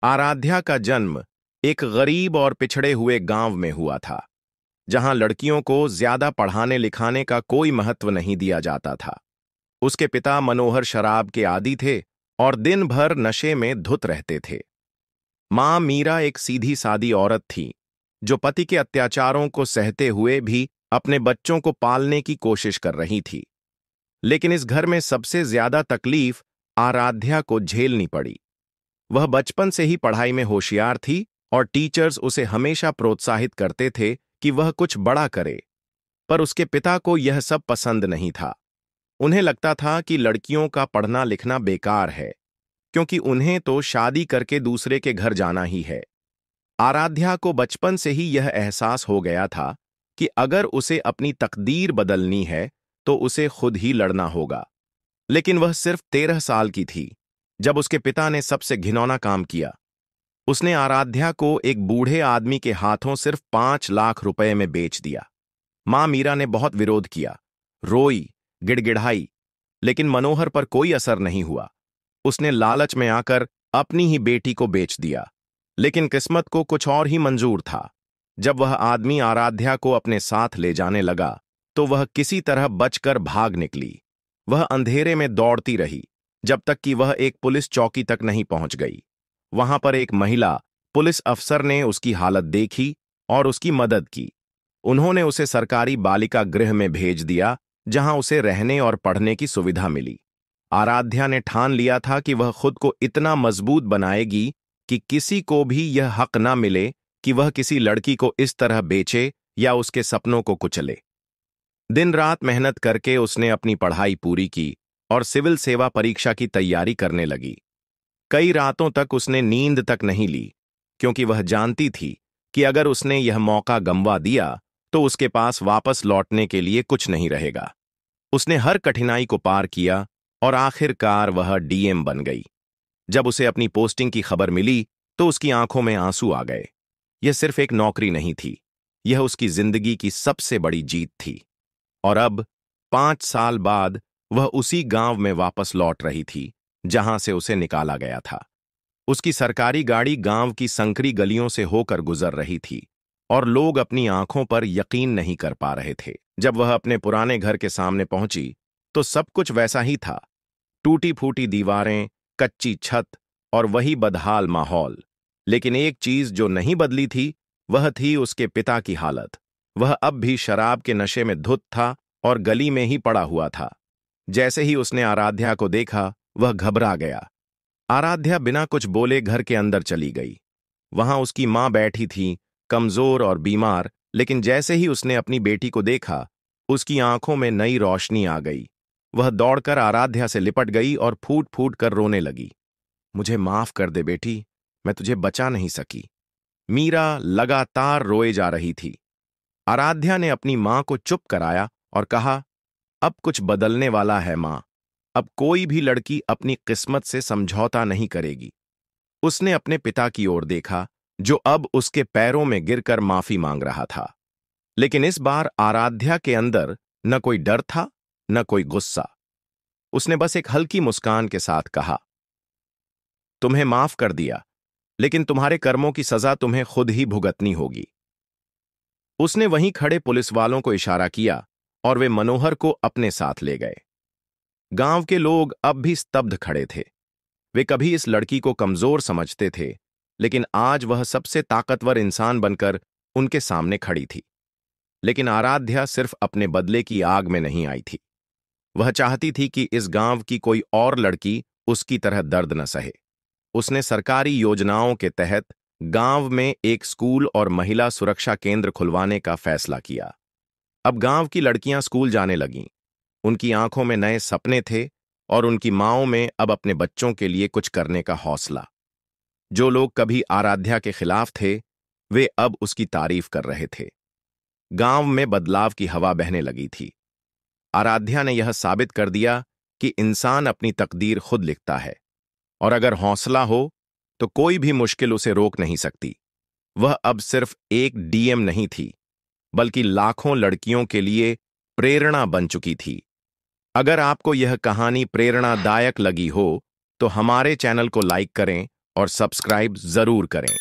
आराध्या का जन्म एक गरीब और पिछड़े हुए गांव में हुआ था, जहां लड़कियों को ज्यादा पढ़ाने लिखाने का कोई महत्व नहीं दिया जाता था। उसके पिता मनोहर शराब के आदी थे और दिन भर नशे में धुत रहते थे। मां मीरा एक सीधी सादी औरत थी, जो पति के अत्याचारों को सहते हुए भी अपने बच्चों को पालने की कोशिश कर रही थी। लेकिन इस घर में सबसे ज्यादा तकलीफ आराध्या को झेलनी पड़ी। वह बचपन से ही पढ़ाई में होशियार थी और टीचर्स उसे हमेशा प्रोत्साहित करते थे कि वह कुछ बड़ा करे। पर उसके पिता को यह सब पसंद नहीं था। उन्हें लगता था कि लड़कियों का पढ़ना लिखना बेकार है, क्योंकि उन्हें तो शादी करके दूसरे के घर जाना ही है। आराध्या को बचपन से ही यह एहसास हो गया था कि अगर उसे अपनी तकदीर बदलनी है तो उसे खुद ही लड़ना होगा। लेकिन वह सिर्फ 13 साल की थी जब उसके पिता ने सबसे घिनौना काम किया। उसने आराध्या को एक बूढ़े आदमी के हाथों सिर्फ 5 लाख रुपए में बेच दिया। मां मीरा ने बहुत विरोध किया, रोई, गिड़गिड़ाई, लेकिन मनोहर पर कोई असर नहीं हुआ। उसने लालच में आकर अपनी ही बेटी को बेच दिया। लेकिन किस्मत को कुछ और ही मंजूर था। जब वह आदमी आराध्या को अपने साथ ले जाने लगा तो वह किसी तरह बचकर भाग निकली। वह अंधेरे में दौड़ती रही जब तक कि वह एक पुलिस चौकी तक नहीं पहुंच गई। वहां पर एक महिला पुलिस अफसर ने उसकी हालत देखी और उसकी मदद की। उन्होंने उसे सरकारी बालिका गृह में भेज दिया, जहां उसे रहने और पढ़ने की सुविधा मिली। आराध्या ने ठान लिया था कि वह खुद को इतना मजबूत बनाएगी कि किसी को भी यह हक ना मिले कि वह किसी लड़की को इस तरह बेचे या उसके सपनों को कुचले। दिन रात मेहनत करके उसने अपनी पढ़ाई पूरी की और सिविल सेवा परीक्षा की तैयारी करने लगी। कई रातों तक उसने नींद तक नहीं ली, क्योंकि वह जानती थी कि अगर उसने यह मौका गंवा दिया तो उसके पास वापस लौटने के लिए कुछ नहीं रहेगा। उसने हर कठिनाई को पार किया और आखिरकार वह डीएम बन गई। जब उसे अपनी पोस्टिंग की खबर मिली तो उसकी आंखों में आंसू आ गए। यह सिर्फ एक नौकरी नहीं थी, यह उसकी जिंदगी की सबसे बड़ी जीत थी। और अब 5 साल बाद वह उसी गांव में वापस लौट रही थी जहां से उसे निकाला गया था। उसकी सरकारी गाड़ी गांव की संकरी गलियों से होकर गुजर रही थी और लोग अपनी आंखों पर यकीन नहीं कर पा रहे थे। जब वह अपने पुराने घर के सामने पहुंची तो सब कुछ वैसा ही था। टूटी फूटी दीवारें, कच्ची छत और वही बदहाल माहौल। लेकिन एक चीज जो नहीं बदली थी वह थी उसके पिता की हालत। वह अब भी शराब के नशे में धुत था और गली में ही पड़ा हुआ था। जैसे ही उसने आराध्या को देखा वह घबरा गया। आराध्या बिना कुछ बोले घर के अंदर चली गई। वहां उसकी मां बैठी थी, कमजोर और बीमार, लेकिन जैसे ही उसने अपनी बेटी को देखा उसकी आंखों में नई रोशनी आ गई। वह दौड़कर आराध्या से लिपट गई और फूट फूट कर रोने लगी। मुझे माफ कर दे बेटी, मैं तुझे बचा नहीं सकी। मीरा लगातार रोए जा रही थी। आराध्या ने अपनी मां को चुप कराया और कहा, अब कुछ बदलने वाला है मां। अब कोई भी लड़की अपनी किस्मत से समझौता नहीं करेगी। उसने अपने पिता की ओर देखा, जो अब उसके पैरों में गिरकर माफी मांग रहा था। लेकिन इस बार आराध्या के अंदर न कोई डर था न कोई गुस्सा। उसने बस एक हल्की मुस्कान के साथ कहा, तुम्हें माफ कर दिया, लेकिन तुम्हारे कर्मों की सजा तुम्हें खुद ही भुगतनी होगी। उसने वहीं खड़े पुलिस वालों को इशारा किया और वे मनोहर को अपने साथ ले गए। गांव के लोग अब भी स्तब्ध खड़े थे। वे कभी इस लड़की को कमजोर समझते थे, लेकिन आज वह सबसे ताकतवर इंसान बनकर उनके सामने खड़ी थी। लेकिन आराध्या सिर्फ अपने बदले की आग में नहीं आई थी। वह चाहती थी कि इस गांव की कोई और लड़की उसकी तरह दर्द न सहे। उसने सरकारी योजनाओं के तहत गांव में एक स्कूल और महिला सुरक्षा केंद्र खुलवाने का फैसला किया। अब गांव की लड़कियां स्कूल जाने लगीं। उनकी आंखों में नए सपने थे और उनकी मांओं में अब अपने बच्चों के लिए कुछ करने का हौसला। जो लोग कभी आराध्या के खिलाफ थे, वे अब उसकी तारीफ कर रहे थे। गांव में बदलाव की हवा बहने लगी थी। आराध्या ने यह साबित कर दिया कि इंसान अपनी तकदीर खुद लिखता है, और अगर हौसला हो तो कोई भी मुश्किल उसे रोक नहीं सकती। वह अब सिर्फ एक डीएम नहीं थी, बल्कि लाखों लड़कियों के लिए प्रेरणा बन चुकी थी। अगर आपको यह कहानी प्रेरणादायक लगी हो तो हमारे चैनल को लाइक करें और सब्सक्राइब जरूर करें।